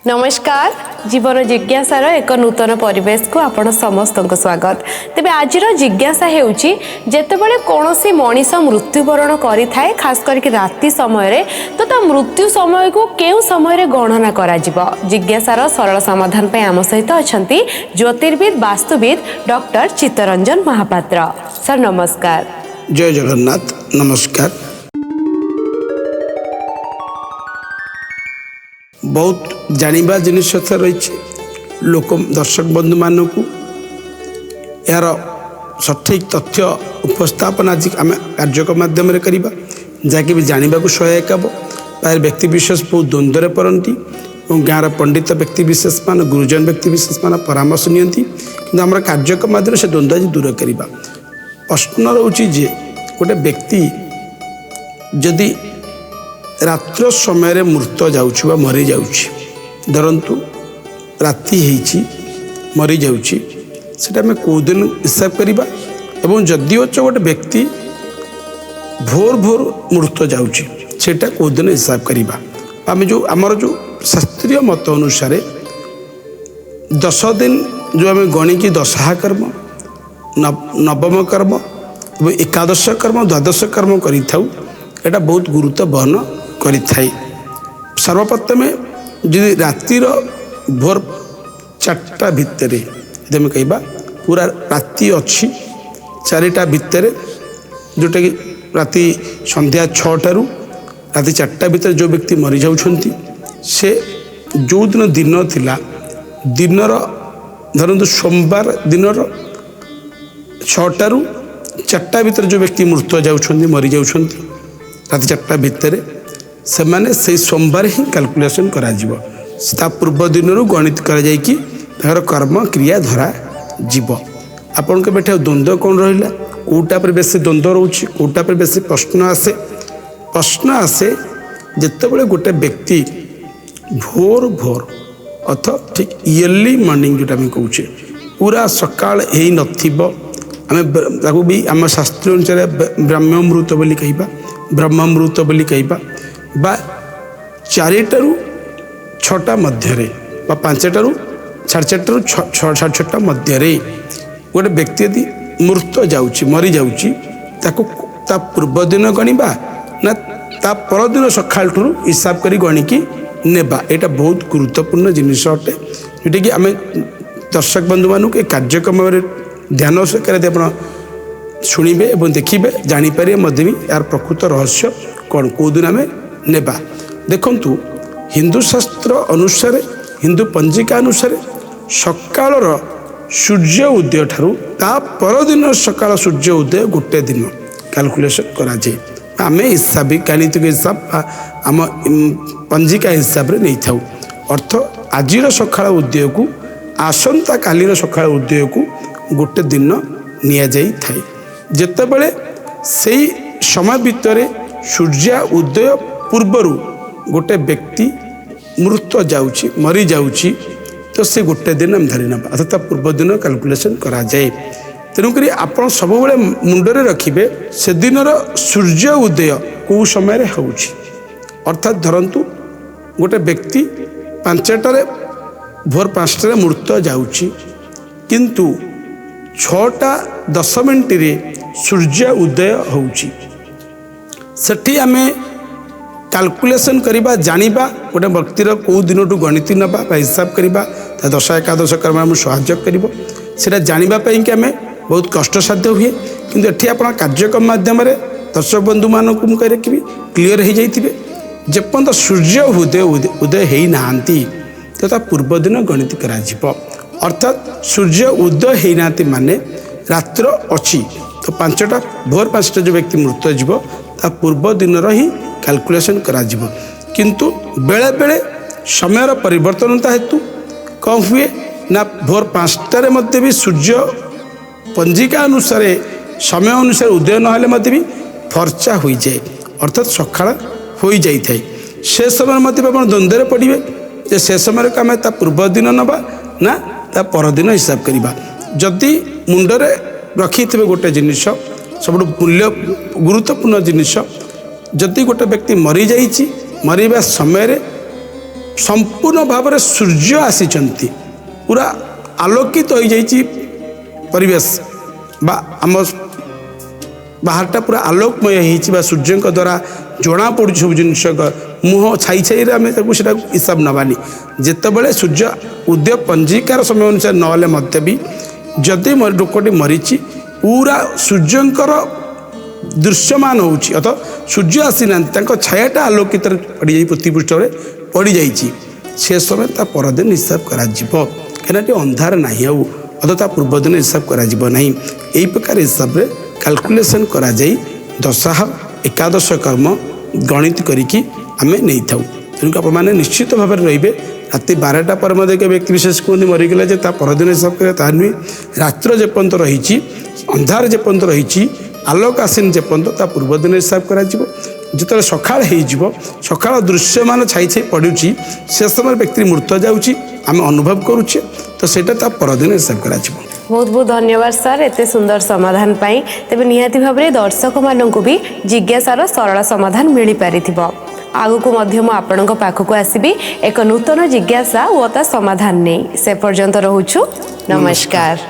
नमस्कार जीवन जिज्ञासार एक नूतन परिवेश को आपण समस्त स्वागत। तेबे आज जिज्ञासा हेउची जेतेबेले कोनोसी मनीष मृत्युवरण करि थाए खास करके राति समय रे तो ता मृत्यु समय को केउ समय रे गणना करा जिवो। जिज्ञासार सरल समाधान पे आम सहित अछंती ज्योतिर्विद वास्तुविद डॉक्टर चित्तरंजन महापात्र। सर नमस्कार। जय जगन्नाथ। नमस्कार। बहुत जानिबा जिनिस रही लोक दर्शक बंधु मानू यार सठिक तथ्य उपस्थापन आज आम कार्यक्रम माध्यम करवा जहाँकि भी जानवा सहायक हे। प्राय व्यक्ति विशेष बहुत द्वंद्व पड़ती और गाँव पंडित व्यक्ति विशेष मान गुरुजन व्यक्ति विशेष मान परामर्श नियंती कि आम कार्यक्रम माध्यम से द्वंद्व आज दूर करवा। प्रश्न रोचे गोटे व्यक्ति जदि रात्र समय मृत जाऊँ मरी जाऊँगी धरतु राति मरी जाऊँगी सेटा आम कौ दिन हिसाब करवा एवं जदि गोटे व्यक्ति भोर भोर मृत जाऊँगी सेटा कौ दिन हिसाब करवा। आम जो आमर जो शास्त्रीय मत अनुसार 10 दिन जो आम गणिकी दशहा कर्म नवम कर्म और एकादश कर्म द्वादश कर्म करिथाउ एटा बहुत गुरुत्व बहन करिथाई। सर्वप्रथमे यदि रातिर भोर 4टा भितर आम कहवा पूरा राति अच्छी 4टा भितर जोटा कि राति संध्या 6टारू राति 4टा भितर जो व्यक्ति मरी जाउछंती से जो दिन दिन थिला दिनर धरतु सोमवार दिनर 6टारू 4टा भितर जो व्यक्ति मृत जाउछंती मरी जाउछंती राति 4टा भितर से माने से सोमवार ही कैलकुलेशन करा जिवो। ता पूर्व दिन गणित करा जाय कि तार कर्म क्रिया धरा जीव। आपन के बैठे द्वंद्व कौन रहिला कोटा पर बेसी द्वंद्व रोची कोटा पर बेसी प्रश्न आसे जेतेबेले गोटे व्यक्ति भोर भोर अथ ठीक इयरली मॉर्निंग जोटा हम कहूचे पूरा सकाल हे नथिबो आमे ताकू भी आम शास्त्र अनुसार ब्रह्ममृत बोली कहबा ब्रह्ममृत बोली कहबा बा 4टारू 6टा मध्य 5टारू 4:30 साढ़े 6टा मध्य गोटे व्यक्ति यदि मृत जाऊँगी मरी जाऊँगी ता पूर्व दिन गणवा ना ता परदिन सकाल हिसाब करी गणिकी नेबा एटा बहुत गुरुत्वपूर्ण जिनिस अटे जोटा कि आम दर्शक बंधु मानू ए कार्यक्रम ध्यान सहकार आप शुणवे और देखिए जानीपर भी यार प्रकृत रहस्य कौन कौ दिन आम नेबा। देखंतु हिंदू शास्त्र अनुसार हिंदू पंजिका अनुसार सकाळर सूर्य उदय ठारू ता परदिन सकाळ सूर्य उदय गोटे दिन कैलकुलेशन करा जाए आम हिसाब गाणितिक हिसाब आम पंजिका हिसाब रे नहीं थाउ अर्थ आजिर सकाळ उदय को आसंता कालीर सकाळ उदय को गोटे दिन निया जाई थाए। जेतेबेले सेई समय भितर सूर्य उदय पूर्वर गोटे व्यक्ति मृत जाऊँगी मरी जाऊँगी तो से गोटे दिन आम धरी नवा अर्थात पूर्व दिन कैलकुलेशन करा जाए। तेणुक आप सब मुंडरे रखिए से दिन सूर्य उदय कौ समय होउछि अर्थात धरतु गोटे व्यक्ति 5टारे भोर 5टारे मृत जाऊँगी किंतु 6:10 सूर्य उदय होउछि सेठी आमे कैलकुलेशन करिबा जानिबा गोटे व्यक्तिर कौ दिन गणित नवा हिसाब करिबा ता दशा एकादश कर्म आम सहाय्य करिबो सेटा जानिबा पई कि आमे बहुत कष्टसाध्य हुए किंतु एठी आपण कार्यक्रम माध्यम रे दर्शक बंधु मानक मु कहि रखिबी क्लियर हो जाइथिबे जेपर्यंत सूर्य उदय हेई नांती तो ता पूर्व दिन गणित करा जिवो अर्थात सूर्य उदय हेई नांती माने रात्र अछि तो 5टा भोर 5टा जो व्यक्ति मृत जीव ता पूर्व दिन ही कैलकुलेशन करा जिवो किंतु बेले बेले समय परिवर्तन हेतु कौन हुए ना भोर 5टारे मध्य भी सूर्य पंजिका अनुसार समय अनुसार उदय ना भी फर्चा हो जाए अर्थात सकाळ हो जाए से समय मध्य आप द्वंद्व पड़े से समय को आम पूर्व दिन नवा ना ता परदिन हिसाब करवा। जदि मुंडरे रखी थे गोटे जिनिस सब मूल्य गुरुत्वपूर्ण जिनिस जदि गोटे व्यक्ति मरी जाइए मरवा समय संपूर्ण भाव में सूर्य आसीचंती पूरा आलोकित हो जाइए परिवेश बा आम बाहरटा पूरा आलोकमय हो सूर्य द्वारा जना पड़ू सब जिन मुह छाई छाई आम हिसाब नबानी जितेबाला सूर्य उदय पंजिकार समय अनुसार ना भी जदि लोकटी मरीची पूरा सूर्यंकर दृश्यमान होउची अथवा सूर्य आसी ना छायाटा आलोकित पड़ जाए पृथ्वी पृष्ठ में पड़ जाइए से समय ता परदिन हिसाब कहीं अंधार ना अथवा ता पूर्वदिन हिसाब कर यही प्रकार हिसाब से कैलकुलेसन करा जाई दशाह एकादश कर्म गणित करिकी आमे नहीं थाउ तेणुक आपने निश्चित भाव में रे राति 12टा पर मध्य व्यक्ति विशेष कहते मरीगला परदिन हिसाब करें ता नुहे रात्र जेपर्यंत रही अंधार जेपर्यंत रही आलोक आसीन जेपर्यंत ता पूर्वदिन हिसाब कर जिते सकाळ सकाळ दृश्यमान छाई छाई पड़ुची से समय व्यक्ति मृत जाऊँगी आम अनुभव करुचे तो सेटा ता परदिन हिसाब कर बहुत बहुत धन्यवाद सर एते सुंदर समाधान पाई तेबे निहाती भाव में दर्शक मानू भी जिज्ञासार सरल समाधान मिल पारि आगु मध्यम आपण पाखक आसबि एक नूतन जिज्ञासा और ता समाधान नहीं से पर्यंत रोचु नमस्कार।